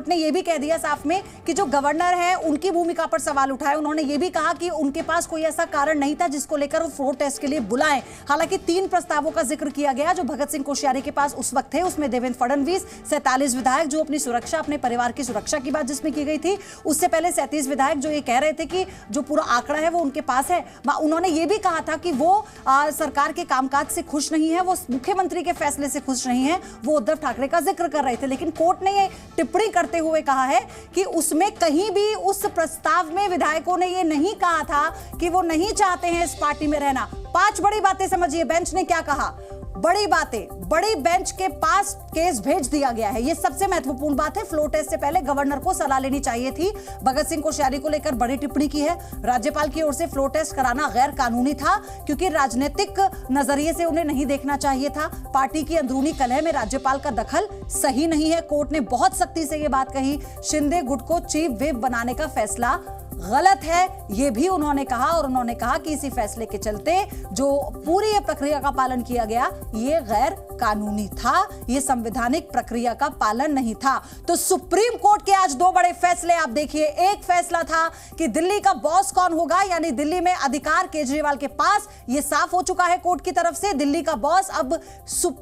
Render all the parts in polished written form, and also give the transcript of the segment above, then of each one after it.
Court ने यह भी कह दिया साफ में कि जो गवर्नर है उनकी भूमिका पर सवाल उठाए। उन्होंने यह भी कहा कि उनके पास कोई ऐसा कारण नहीं था जिसको लेकर वो फ्लोर टेस्ट के लिए बुलाएं। हालांकि 3 प्रस्तावों का जिक्र किया गया जो भगत सिंह कोश्यारी के पास उस वक्त थे। उसमें देवेंद्र फडणवीस, 47 विधायक जो अपनी सुरक्षा, अपने परिवार की सुरक्षा की बात जिसमें की गई थी, उससे पहले 37 विधायक जो ये कह रहे थे कि जो पूरा आंकड़ा है वो उनके पास है। उन्होंने ये भी कहा था कि वो सरकार के कामकाज से खुश नहीं है, वो मुख्यमंत्री के फैसले से खुश नहीं है, वो उद्धव ठाकरे का जिक्र कर रहे थे। लेकिन कोर्ट ने ये टिप्पणी करते हुए कहा है कि उसमें कहीं भी उस प्रस्ताव में विधायकों ने ये नहीं कहा था कि वो नहीं चाहते हैं इस पार्टी में रहना। 5 बड़ी बातें समझिए बेंच ने क्या कहा। बड़ी बातें, बड़ी बेंच के पास केस भेज दिया गया है। यह सबसे महत्वपूर्ण बात है। फ्लोर टेस्ट से पहले गवर्नर को सलाह लेनी चाहिए थी। भगत सिंह कोश्यारी को लेकर बड़ी टिप्पणी की है। राज्यपाल की ओर से फ्लोर टेस्ट कराना गैर कानूनी था क्योंकि राजनीतिक नजरिए से उन्हें नहीं देखना चाहिए था। पार्टी की अंदरूनी कलह में राज्यपाल का दखल सही नहीं है। कोर्ट ने बहुत सख्ती से यह बात कही। शिंदे गुट को चीफ व्हिप बनाने का फैसला गलत है, यह भी उन्होंने कहा। और उन्होंने कहा कि इसी फैसले के चलते जो पूरी प्रक्रिया का पालन किया गया यह गैर कानूनी था, यह संवैधानिक प्रक्रिया का पालन नहीं था। तो सुप्रीम कोर्ट के आज 2 बड़े फैसले आप देखिए। एक फैसला था कि दिल्ली का बॉस कौन होगा, यानी दिल्ली में अधिकार केजरीवाल के पास, यह साफ हो चुका है कोर्ट की तरफ से। दिल्ली का बॉस अब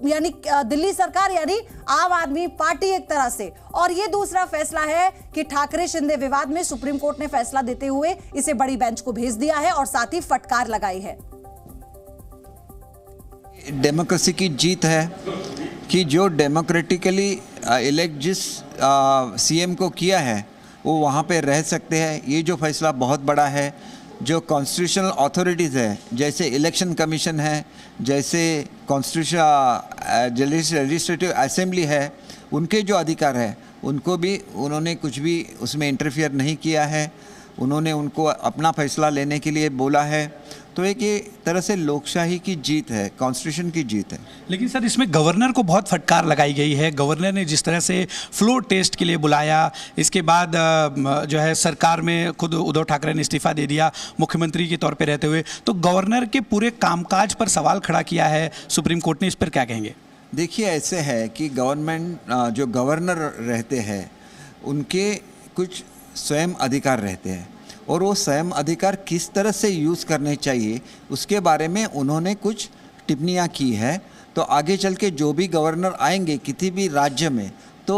यानी दिल्ली सरकार यानी आम आदमी पार्टी एक तरह से। और यह दूसरा फैसला है कि ठाकरे शिंदे विवाद में सुप्रीम कोर्ट ने फैसला देते हुए इसे बड़ी बेंच को भेज दिया है और साथ ही फटकार लगाई है। डेमोक्रेसी की जीत है कि जो डेमोक्रेटिकली इलेक्ट जिस सीएम को किया है वो वहाँ पे रह सकते हैं। ये जो फैसला बहुत बड़ा है। जो कॉन्स्टिट्यूशनल अथॉरिटीज़ है जैसे इलेक्शन कमीशन है, जैसे कॉन्स्टिट्यूशन लेजिस्लेटिव असेंबली है, उनके जो अधिकार है उनको भी उन्होंने कुछ भी उसमें इंटरफियर नहीं किया है। उन्होंने उनको अपना फैसला लेने के लिए बोला है। तो एक ये तरह से लोकशाही की जीत है, कॉन्स्टिट्यूशन की जीत है। लेकिन सर इसमें गवर्नर को बहुत फटकार लगाई गई है। गवर्नर ने जिस तरह से फ्लोर टेस्ट के लिए बुलाया, इसके बाद जो है सरकार में खुद उद्धव ठाकरे ने इस्तीफा दे दिया मुख्यमंत्री के तौर पे रहते हुए, तो गवर्नर के पूरे कामकाज पर सवाल खड़ा किया है सुप्रीम कोर्ट ने। इस पर क्या कहेंगे? देखिए ऐसे है कि गवर्नमेंट जो गवर्नर रहते हैं उनके कुछ स्वयं अधिकार रहते हैं और वो स्वयं अधिकार किस तरह से यूज़ करने चाहिए उसके बारे में उन्होंने कुछ टिप्पणियाँ की है। तो आगे चल के जो भी गवर्नर आएंगे किसी भी राज्य में तो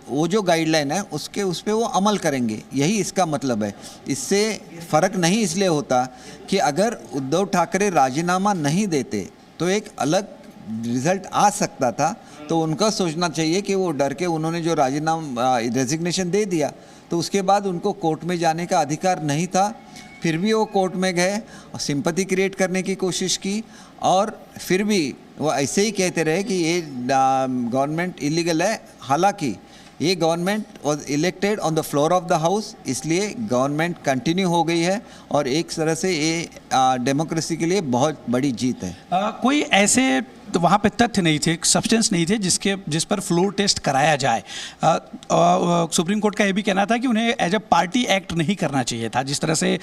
वो जो गाइडलाइन है उस पर वो अमल करेंगे, यही इसका मतलब है। इससे फ़र्क नहीं इसलिए होता कि अगर उद्धव ठाकरे राजीनामा नहीं देते तो एक अलग रिजल्ट आ सकता था। तो उनका सोचना चाहिए कि वो डर के उन्होंने जो राजीनामा रेजिग्नेशन दे दिया तो उसके बाद उनको कोर्ट में जाने का अधिकार नहीं था। फिर भी वो कोर्ट में गए और सिंपैथी क्रिएट करने की कोशिश की और फिर भी वो ऐसे ही कहते रहे कि ये गवर्नमेंट इलीगल है। हालांकि ये government was elected on the floor of the house, इसलिए गवर्नमेंट कंटिन्यू हो गई है और एक तरह से ये डेमोक्रेसी के लिए बहुत बड़ी जीत है। कोई ऐसे तो वहाँ पे तथ्य नहीं थे, सब्सटेंस नहीं थे जिस पर फ्लोर टेस्ट कराया जाए। सुप्रीम कोर्ट का ये भी कहना था कि उन्हें एज अ पार्टी एक्ट नहीं करना चाहिए था, जिस तरह से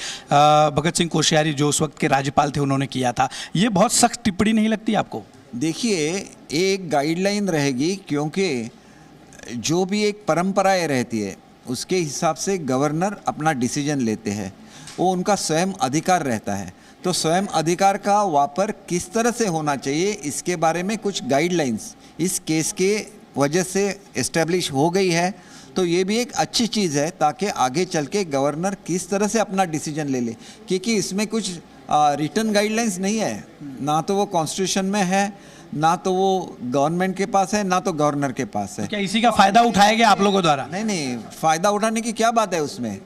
भगत सिंह कोश्यारी जो उस वक्त के राज्यपाल थे उन्होंने किया था। ये बहुत सख्त टिप्पणी नहीं लगती आपको? देखिए एक गाइडलाइन रहेगी क्योंकि जो भी एक परंपराएं रहती है उसके हिसाब से गवर्नर अपना डिसीजन लेते हैं, वो उनका स्वयं अधिकार रहता है। तो स्वयं अधिकार का वापर किस तरह से होना चाहिए इसके बारे में कुछ गाइडलाइंस इस केस के वजह से इस्टेब्लिश हो गई है। तो ये भी एक अच्छी चीज़ है ताकि आगे चल के गवर्नर किस तरह से अपना डिसीजन ले ले, क्योंकि इसमें कुछ रिटन गाइडलाइंस नहीं है, ना तो वो कॉन्स्टिट्यूशन में है, ना तो वो गवर्नमेंट के पास है, ना तो गवर्नर के पास है। क्या इसी का फायदा उठाया गया आप लोगों द्वारा? नहीं, फ़ायदा उठाने की क्या बात है उसमें?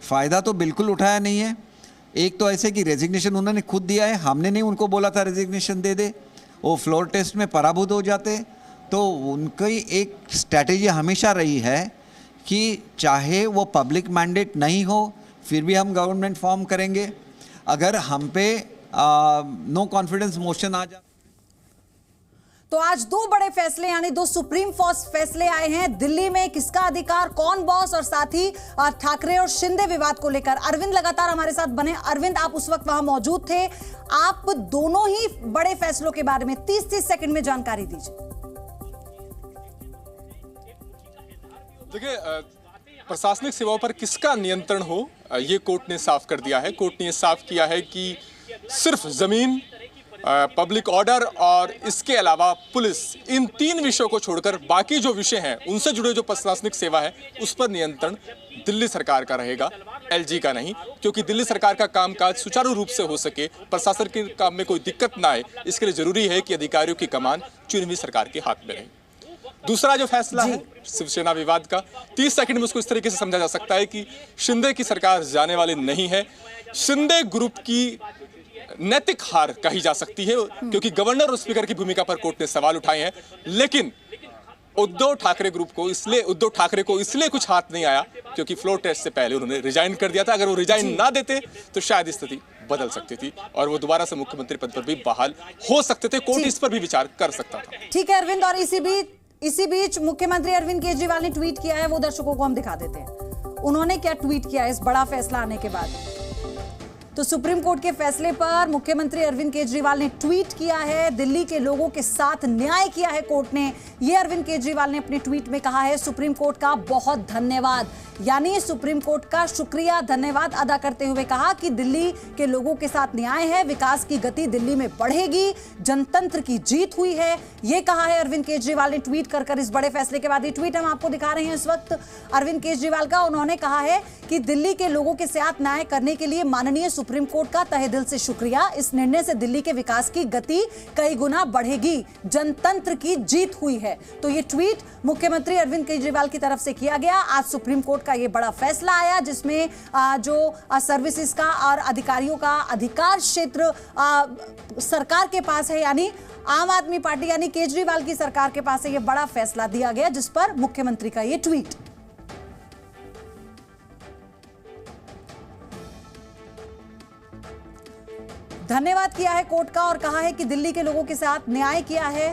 फ़ायदा तो बिल्कुल उठाया नहीं है। एक तो ऐसे कि रेजिग्नेशन उन्होंने खुद दिया है, हमने नहीं उनको बोला था रेजिग्नेशन दे दे। वो फ्लोर टेस्ट में पराभूत हो जाते। तो उनकी एक स्ट्रैटेजी हमेशा रही है कि चाहे वो पब्लिक मैंडेट नहीं हो फिर भी हम गवर्नमेंट फॉर्म करेंगे। अगर हम पे नो कॉन्फिडेंस मोशन आ जाए तो आज 2 बड़े फैसले यानी 2 सुप्रीम फोर्स फैसले आए हैं। दिल्ली में किसका अधिकार, कौन बॉस, और साथ ही ठाकरे और शिंदे विवाद को लेकर। अरविंद लगातार हमारे साथ बने। अरविंद, आप उस वक्त वहां मौजूद थे, आप दोनों ही बड़े फैसलों के बारे में 30-30 सेकंड में जानकारी दीजिए। देखिए, प्रशासनिक सेवाओं पर किसका नियंत्रण हो, ये कोर्ट ने साफ कर दिया है। कोर्ट ने ये साफ किया है कि सिर्फ जमीन, पब्लिक ऑर्डर और इसके अलावा पुलिस, इन 3 विषयों को छोड़कर बाकी जो विषय हैं उनसे जुड़े जो प्रशासनिक सेवा है उस पर नियंत्रण दिल्ली सरकार का रहेगा, एलजी का नहीं। क्योंकि दिल्ली सरकार का कामकाज सुचारू रूप से हो सके, प्रशासन के काम में कोई दिक्कत ना आए, इसके लिए जरूरी है कि अधिकारियों की कमान चुनी हुई सरकार के हाथ में रहे। दूसरा जो फैसला है शिवसेना विवाद का, 30 सेकंड में उसको इस तरीके से समझा जा सकता है कि शिंदे की सरकार जाने वाली नहीं है। शिंदे ग्रुप की नैतिक हार कही जा सकती है, क्योंकि गवर्नर और स्पीकर की भूमिका पर कोर्ट ने सवाल उठाए हैं। लेकिन उद्धव ठाकरे को इसलिए कुछ हाथ नहीं आया क्योंकि फ्लोर टेस्ट से पहले उन्होंने रिजाइन कर दिया था। अगर वो रिजाइन ना देते तो शायद स्थिति बदल सकती थी और वो दोबारा से मुख्यमंत्री पद पर भी बहाल हो सकते थे। कोर्ट इस पर भी विचार कर सकता था। ठीक है अरविंद, और इसी बीच मुख्यमंत्री अरविंद केजरीवाल ने ट्वीट किया है, वो दर्शकों को हम दिखा देते हैं। उन्होंने क्या ट्वीट किया इस बड़ा फैसला आने के बाद। तो सुप्रीम कोर्ट के फैसले पर मुख्यमंत्री अरविंद केजरीवाल ने ट्वीट किया है, दिल्ली के लोगों के साथ न्याय किया है कोर्ट ने। ये अरविंद केजरीवाल ने अपने ट्वीट में कहा है, सुप्रीम कोर्ट का बहुत धन्यवाद, यानी सुप्रीम कोर्ट का शुक्रिया, धन्यवाद अदा करते हुए कहा कि दिल्ली के लोगों के साथ न्याय है, विकास की गति दिल्ली में बढ़ेगी, जनतंत्र की जीत हुई है। ये कहा है अरविंद केजरीवाल ने ट्वीट कर इस बड़े फैसले के बाद। ये ट्वीट हम आपको दिखा रहे हैं इस वक्त अरविंद केजरीवाल का। उन्होंने कहा है कि दिल्ली के लोगों के साथ न्याय करने के लिए माननीय सुप्रीम कोर्ट का तहे दिल से शुक्रिया। इस निर्णय से दिल्ली के विकास की गति कई गुना बढ़ेगी, जनतंत्र की जीत हुई है। तो ये ट्वीट मुख्यमंत्री अरविंद केजरीवाल की तरफ से किया गया। आज सुप्रीम कोर्ट का ये बड़ा फैसला आया जिसमें जो सर्विसेज का और अधिकारियों का अधिकार क्षेत्र सरकार के पास है, यानी आम आदमी पार्टी यानी केजरीवाल की सरकार के पास है। ये बड़ा फैसला दिया गया जिस पर मुख्यमंत्री का ये ट्वीट। धन्यवाद किया है कोर्ट का और कहा है कि दिल्ली के लोगों के साथ न्याय किया है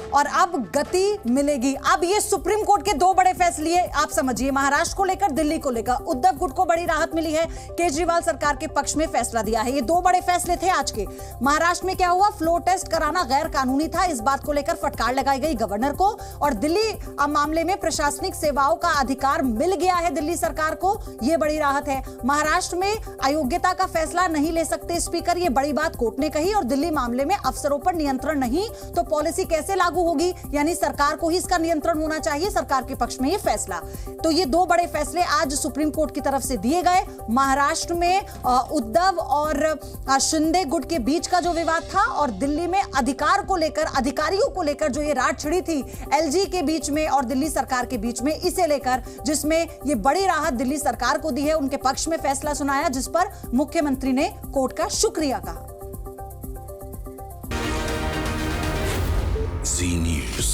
और अब गति मिलेगी। अब ये सुप्रीम कोर्ट के 2 बड़े फैसले आप समझिए, महाराष्ट्र को लेकर, दिल्ली को लेकर। उद्धव गुट को बड़ी राहत मिली है, केजरीवाल सरकार के पक्ष में फैसला दिया है। ये 2 बड़े फैसले थे आज के। महाराष्ट्र में क्या हुआ, फ्लोर टेस्ट कराना गैर कानूनी था, इस बात को लेकर फटकार लगाई गई गवर्नर को। और दिल्ली मामले में प्रशासनिक सेवाओं का अधिकार मिल गया है दिल्ली सरकार को, यह बड़ी राहत है। महाराष्ट्र में अयोग्यता का फैसला नहीं ले सकते स्पीकर, ये बड़ी बात कोर्ट ने कही। और दिल्ली मामले में अफसरों पर नियंत्रण नहीं तो पॉलिसी कैसे लागू होगी, यानी सरकार को ही इसका नियंत्रण होना चाहिए, सरकार के पक्ष में ये फैसला। तो ये 2 बड़े फैसले आज सुप्रीम कोर्ट की तरफ से दिए गए। महाराष्ट्र में उद्धव और शिंदे गुट के बीच का जो विवाद था और दिल्ली में अधिकार को लेकर, अधिकारियों को लेकर जो ये रात छिड़ी थी एलजी के बीच में और दिल्ली सरकार के बीच में, इसे लेकर जिसमें ये बड़ी राहत दिल्ली सरकार को दी है, उनके पक्ष में फैसला सुनाया जिस पर मुख्यमंत्री ने कोर्ट का शुक्रिया कहा। Zee News.